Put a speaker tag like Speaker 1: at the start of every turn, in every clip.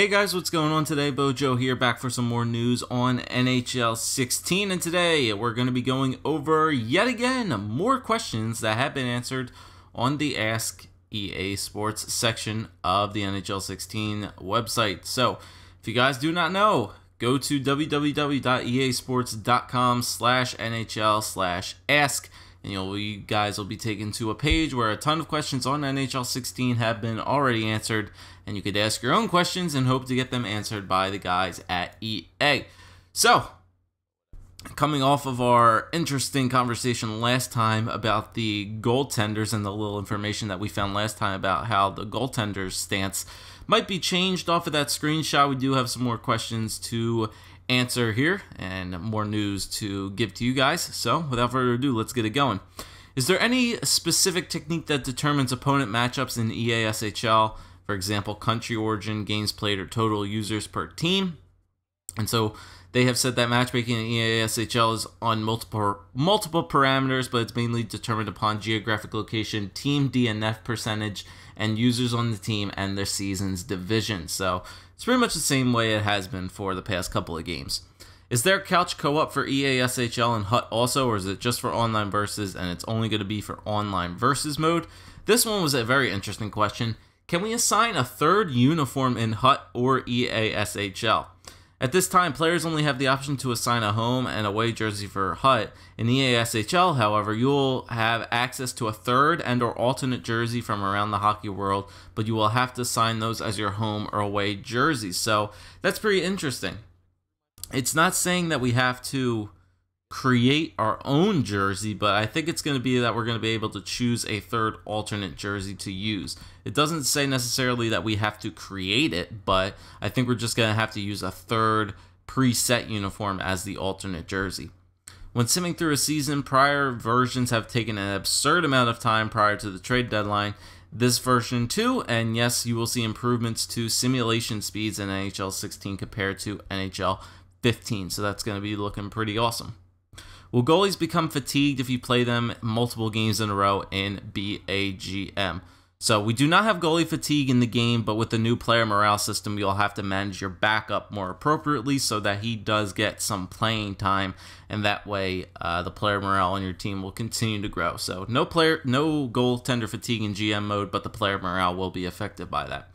Speaker 1: Hey guys, what's going on today? Bojo here, back for some more news on NHL 16, and today we're going to be going over, yet again, more questions that have been answered on the Ask EA Sports section of the NHL 16 website. So, if you guys do not know, go to www.easports.com/NHL/ask, and you guys will be taken to a page where a ton of questions on NHL 16 have been already answered, and you could ask your own questions and hope to get them answered by the guys at EA. So, coming off of our interesting conversation last time about the goaltenders and the little information that we found last time about how the goaltenders' stance might be changed off of that screenshot, we do have some more questions to answer here and more news to give to you guys. So, without further ado, let's get it going. Is there any specific technique that determines opponent matchups in EA SHL? For example, country origin, games played, or total users per team. And so they have said that matchmaking in EA SHL is on multiple parameters, but it's mainly determined upon geographic location, team DNF percentage, and users on the team and their season's division. So it's pretty much the same way it has been for the past couple of games. Is there couch co-op for EA SHL and HUT also, or is it just for online versus and it's only going to be for online versus mode? This one was a very interesting question. Can we assign a third uniform in HUT or EA SHL? At this time, players only have the option to assign a home and away jersey for HUT. In EA SHL, however, you'll have access to a third and or alternate jersey from around the hockey world, but you will have to assign those as your home or away jerseys. So that's pretty interesting. It's not saying that we have to create our own jersey, but I think it's going to be that we're going to be able to choose a third alternate jersey to use. It doesn't say necessarily that we have to create it, but I think we're just going to have to use a third preset uniform as the alternate jersey. When simming through a season, prior versions have taken an absurd amount of time prior to the trade deadline. This version too, and yes, you will see improvements to simulation speeds in NHL 16 compared to NHL 15, so that's going to be looking pretty awesome. Will goalies become fatigued if you play them multiple games in a row in BAGM? So we do not have goalie fatigue in the game, but with the new player morale system, you'll have to manage your backup more appropriately so that he does get some playing time, and that way the player morale on your team will continue to grow. So no goaltender fatigue in GM mode, but the player morale will be affected by that.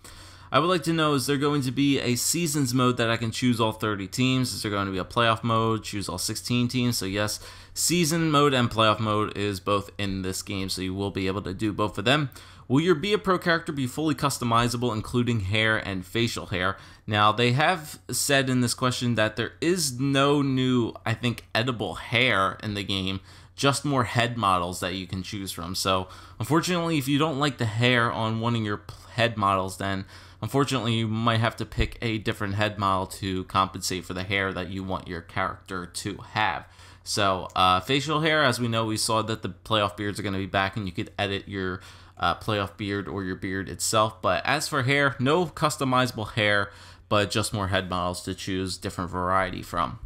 Speaker 1: I would like to know, is there going to be a seasons mode that I can choose all 30 teams? Is there going to be a playoff mode, choose all 16 teams? So yes, season mode and playoff mode is both in this game, so you will be able to do both of them. Will your Be A Pro character be fully customizable, including hair and facial hair? Now, they have said in this question that there is no new, I think, edible hair in the game, just more head models that you can choose from. So, unfortunately, if you don't like the hair on one of your head models, then unfortunately, you might have to pick a different head model to compensate for the hair that you want your character to have. So, facial hair, as we know, we saw that the playoff beards are going to be back, and you could edit your playoff beard or your beard itself. But as for hair, no customizable hair, but just more head models to choose different variety from.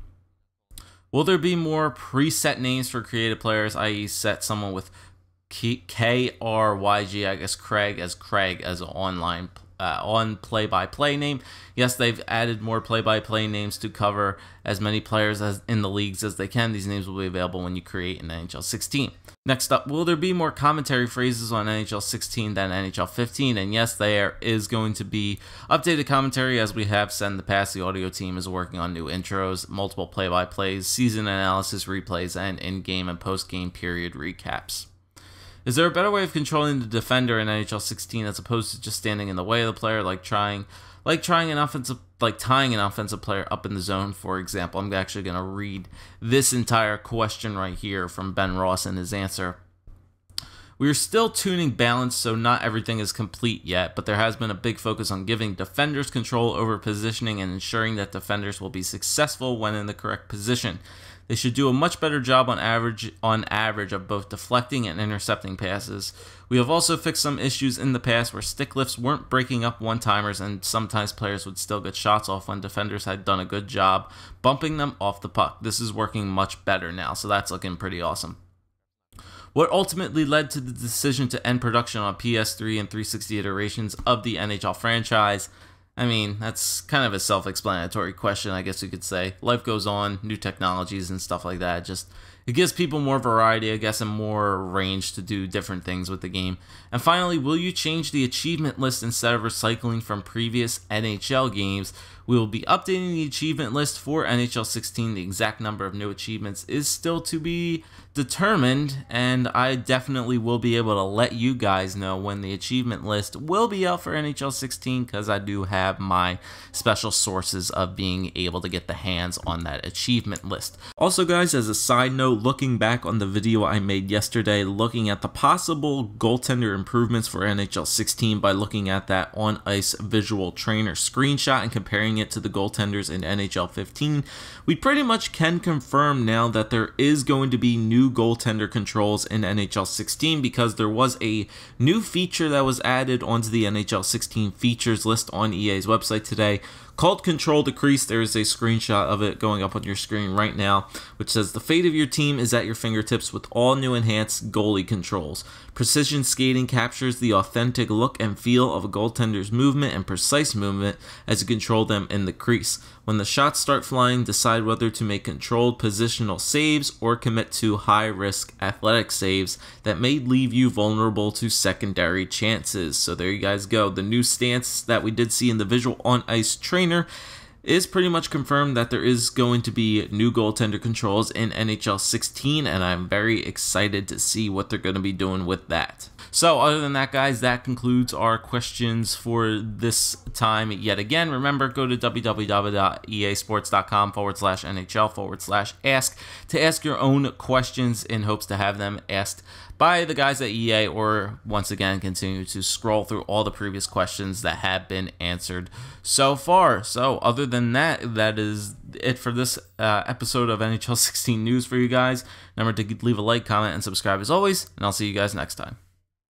Speaker 1: Will there be more preset names for creative players, i.e. set someone with KRYG, I guess Craig as an online on play-by-play name? Yes, they've added more play-by-play names to cover as many players as in the leagues as they can. These names will be available when you create an NHL 16. Next up, will there be more commentary phrases on NHL 16 than NHL 15? And yes, there is going to be updated commentary. As we have said in the past, the audio team is working on new intros, multiple play-by-plays, season analysis replays, and in-game and post-game period recaps. Is there a better way of controlling the defender in NHL 16 as opposed to just standing in the way of the player, tying an offensive player up in the zone, for example? I'm actually going to read this entire question right here from Ben Ross and his answer. We are still tuning balance, so not everything is complete yet, but there has been a big focus on giving defenders control over positioning and ensuring that defenders will be successful when in the correct position. They should do a much better job on average of both deflecting and intercepting passes. We have also fixed some issues in the past where stick lifts weren't breaking up one-timers, and sometimes players would still get shots off when defenders had done a good job bumping them off the puck. This is working much better now, so that's looking pretty awesome. What ultimately led to the decision to end production on PS3 and 360 iterations of the NHL franchise? I mean, that's kind of a self-explanatory question, I guess you could say. Life goes on, new technologies and stuff like that. Just it gives people more variety, I guess, and more range to do different things with the game. And finally, will you change the achievement list instead of recycling from previous NHL games? We will be updating the achievement list for NHL 16. The exact number of new achievements is still to be determined, and I definitely will be able to let you guys know when the achievement list will be out for NHL 16, because I do have my special sources of being able to get the hands on that achievement list. Also guys, as a side note, looking back on the video I made yesterday looking at the possible goaltender improvements for NHL 16 by looking at that on-ice visual trainer screenshot and comparing it to the goaltenders in NHL 15, we pretty much can confirm now that there is going to be new goaltender controls in NHL 16, because there was a new feature that was added onto the NHL 16 features list on EA's website today called Control the Crease. There is a screenshot of it going up on your screen right now, which says the fate of your team is at your fingertips with all new enhanced goalie controls. Precision skating captures the authentic look and feel of a goaltender's movement and precise movement as you control them in the crease. When the shots start flying, decide whether to make controlled positional saves or commit to high-risk athletic saves that may leave you vulnerable to secondary chances. So there you guys go. The new stance that we did see in the visual on-ice trainer is pretty much confirmed that there is going to be new goaltender controls in NHL 16, and I'm very excited to see what they're going to be doing with that. So other than that, guys, that concludes our questions for this time yet again. Remember, go to www.easports.com/NHL/ask to ask your own questions in hopes to have them asked by the guys at EA, or once again continue to scroll through all the previous questions that have been answered so far. So other than that, that is it for this episode of NHL 16 news for you guys. Remember to leave a like, comment, and subscribe as always, and I'll see you guys next time.